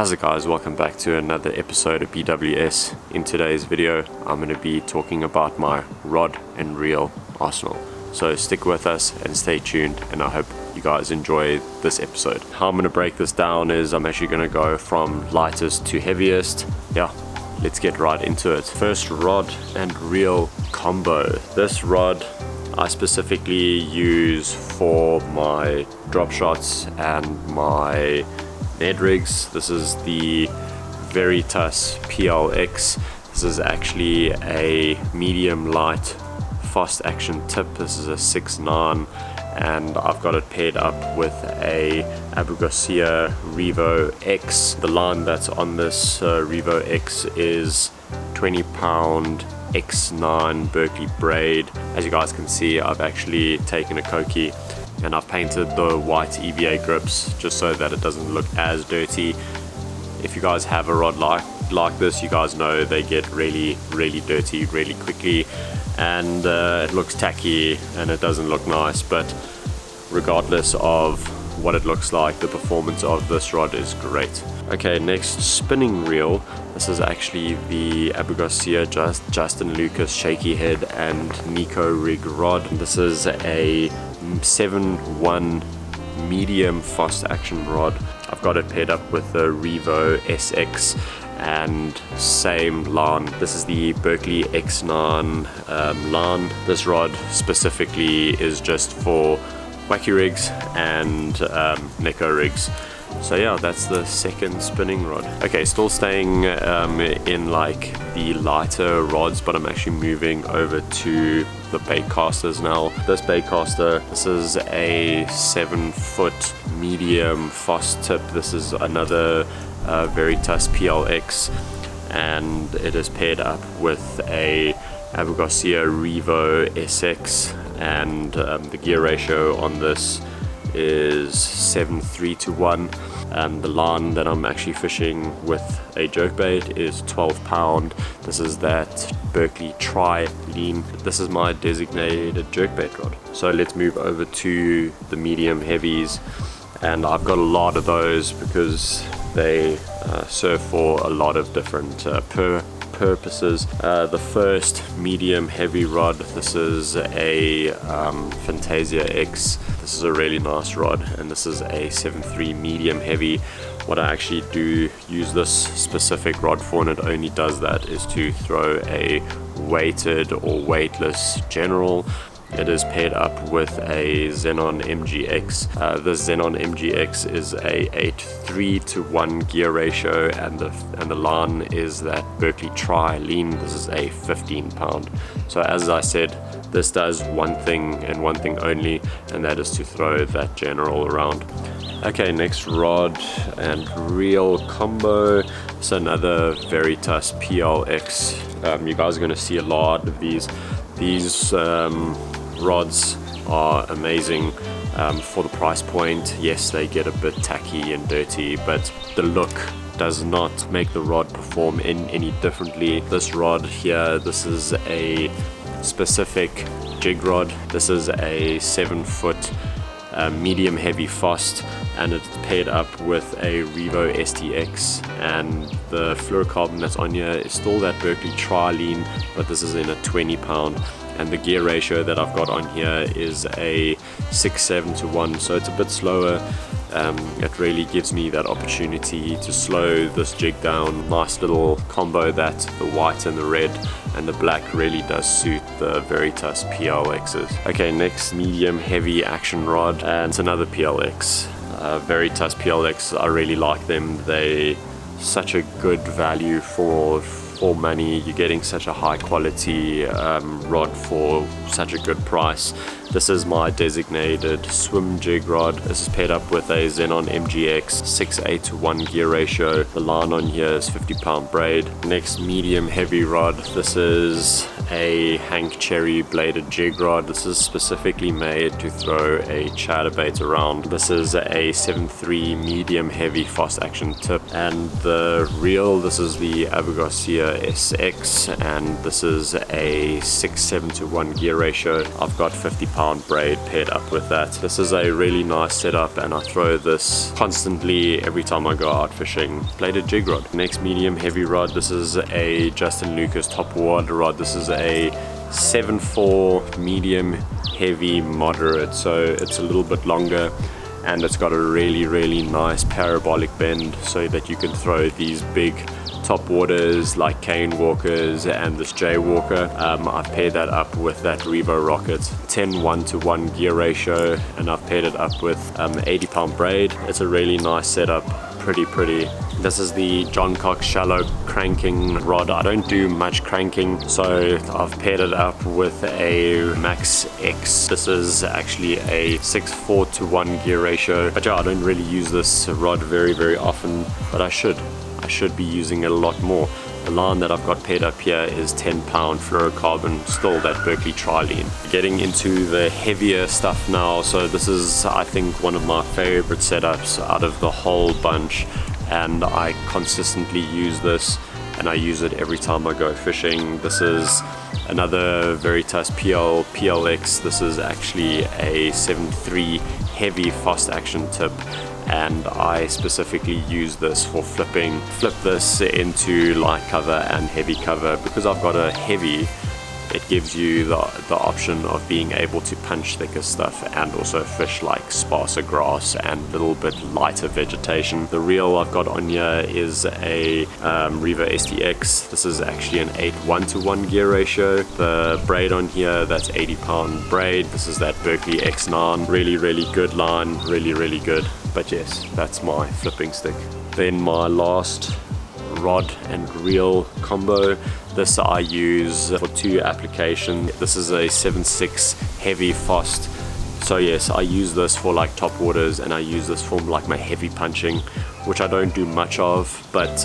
How's it guys, welcome back to another episode of BWS. In today's video I'm going to be talking about my rod and reel arsenal. So stick with us and stay tuned, and I hope you guys enjoy this episode. How I'm going to break this down is I'm actually going to go from lightest to heaviest. Yeah, let's get right into it. First, rod and reel combo. This rod I specifically use for my drop shots and my Ned rigs. This is the Veritas PLX. This is actually a medium light fast action tip. This is a 6.9 and I've got it paired up with a Abu Garcia Revo X. The line that's on this Revo X is 20-pound X9 Berkeley braid. As you guys can see, I've actually taken a Koki and I've painted the white EVA grips just so that it doesn't look as dirty. If you guys have a rod like this, you guys know they get really dirty really quickly, and it looks tacky and it doesn't look nice. But regardless of what it looks like, the performance of this rod is great. Okay, next, spinning reel. This is actually the Abu Garcia Justin Lucas shaky head and Nico rig rod. This is a 7.1 medium fast action rod. I've got it paired up with the Revo SX and same line. This is the Berkeley X9 line. This rod specifically is just for wacky rigs and Neko rigs. So yeah, that's the second spinning rod. Okay, still staying in like the lighter rods, but I'm actually moving over to the baitcasters now. This baitcaster, this is a 7-foot medium fast tip. This is another Veritas PLX, and it is paired up with a Abu Garcia Revo SX, and the gear ratio on this is 7:3:1. The line that I'm actually fishing with a jerkbait is 12-pound. This is that Berkeley Tri Lean. This is my designated jerkbait rod. So let's move over to the medium heavies, and I've got a lot of those because they serve for a lot of different purposes. The first medium heavy rod, this is a Fantasia X. This is a really nice rod, and this is a 7.3 medium heavy. What I actually do use this specific rod for, and it only does that, is to throw a weighted or weightless general. It is paired up with a Xenon MGX. This Xenon MGX is a 8:3:1 gear ratio, and the line is that Berkeley Tri Lean. This is a 15-pound. So as I said, this does one thing and one thing only, and that is to throw that general around. Okay, next, rod and reel combo. It's another Veritas PLX. You guys are going to see a lot of these. These rods are amazing for the price point. Yes, they get a bit tacky and dirty, but the look does not make the rod perform any differently. This rod here, this is a specific jig rod. This is a 7-foot medium heavy fast, and it's paired up with a Revo STX, and the fluorocarbon that's on here is still that Berkeley Tri Lean, but this is in a 20-pound. And the gear ratio that I've got on here is a 6:7:1, so it's a bit slower. It really gives me that opportunity to slow this jig down. Nice little combo that the white and the red and the black really does suit the Veritas PLXs. Okay, next, medium heavy action rod, and it's another PLX. Veritas PLX, I really like them. They such a good value for money. You're getting such a high quality rod for such a good price. This is my designated swim jig rod. This is paired up with a Xenon MGX 6:8:1 gear ratio. The line on here is 50-pound braid. Next, medium heavy rod. This is a Hank Cherry bladed jig rod. This is specifically made to throw a chatterbait around. This is a 7.3 medium heavy fast action tip. And the reel, this is the Abu Garcia SX, and this is a 6:7:1 gear ratio. I've got 50 pound pound braid paired up with that. This is a really nice setup, and I throw this constantly every time I go out fishing. Bladed jig rod. Next medium heavy rod, this is a Justin Lucas Topwater rod. This is a 7.4 medium heavy moderate, so it's a little bit longer, and it's got a really nice parabolic bend so that you can throw these big top waters like cane walkers and this J walker. I've paired that up with that Revo Rocket 10:1:1 gear ratio, and I've paired it up with 80 pound braid. It's a really nice setup, pretty. This is the John Cox shallow cranking rod. I don't do much cranking, so I've paired it up with a Max X. This is actually a 6:4:1 gear ratio, but yeah, I don't really use this rod very often, but I should be using it a lot more. The line that I've got paired up here is 10 pound fluorocarbon, still that Berkeley trilene. Getting into the heavier stuff now, so this is, I think, one of my favorite setups out of the whole bunch, and I consistently use this, and I use it every time I go fishing. This is another Veritas PLX. This is actually a 7.3 heavy fast action tip, and I specifically use this for flipping. Flip this into light cover and heavy cover. Because I've got a heavy, it gives you the option of being able to punch thicker stuff and also fish like sparser grass and a little bit lighter vegetation. The reel I've got on here is a Revo STX. This is actually an 8:1:1 gear ratio. The braid on here, that's 80 pound braid. This is that Berkeley X9. Really good line, really good. But yes, that's my flipping stick. Then my last rod and reel combo. This I use for 2 applications. This is a 7.6 heavy fast. So yes, I use this for like top waters, and I use this for like my heavy punching, which I don't do much of, but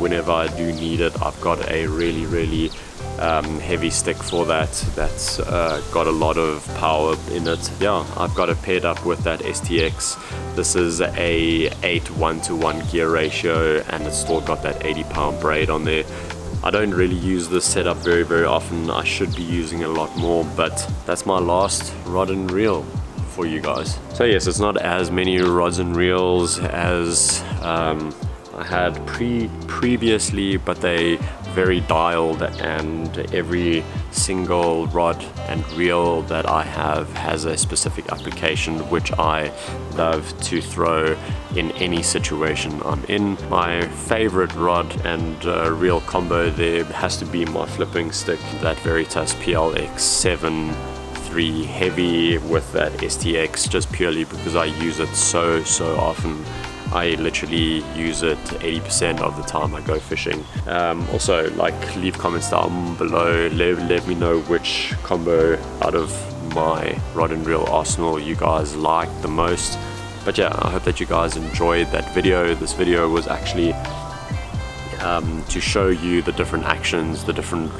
whenever I do need it, I've got a really heavy stick for that. That's got a lot of power in it. Yeah, I've got it paired up with that STX. This is a 8:1:1 gear ratio, and it's still got that 80 pound braid on there. I don't really use this setup very often. I should be using it a lot more, but that's my last rod and reel for you guys. So yes, it's not as many rods and reels as I had previously, but they very dialed, and every single rod and reel that I have has a specific application, which I love to throw in any situation I'm in. My favorite rod and reel combo there has to be my flipping stick, that Veritas PLX 7.3 heavy with that STX, just purely because I use it so often. I literally use it 80% of the time I go fishing. Also, like, leave comments down below, let me know which combo out of my rod and reel arsenal you guys like the most. But yeah, I hope that you guys enjoyed that video. This video was actually to show you the different actions, the different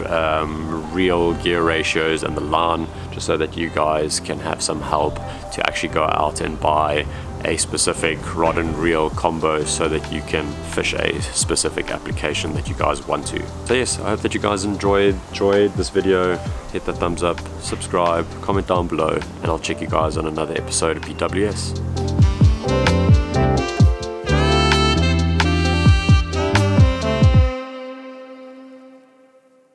reel gear ratios and the line, just so that you guys can have some help to actually go out and buy a specific rod and reel combo so that you can fish a specific application that you guys want to. So yes, I hope that you guys enjoyed this video. Hit the thumbs up, subscribe, comment down below, and I'll check you guys on another episode of BWS.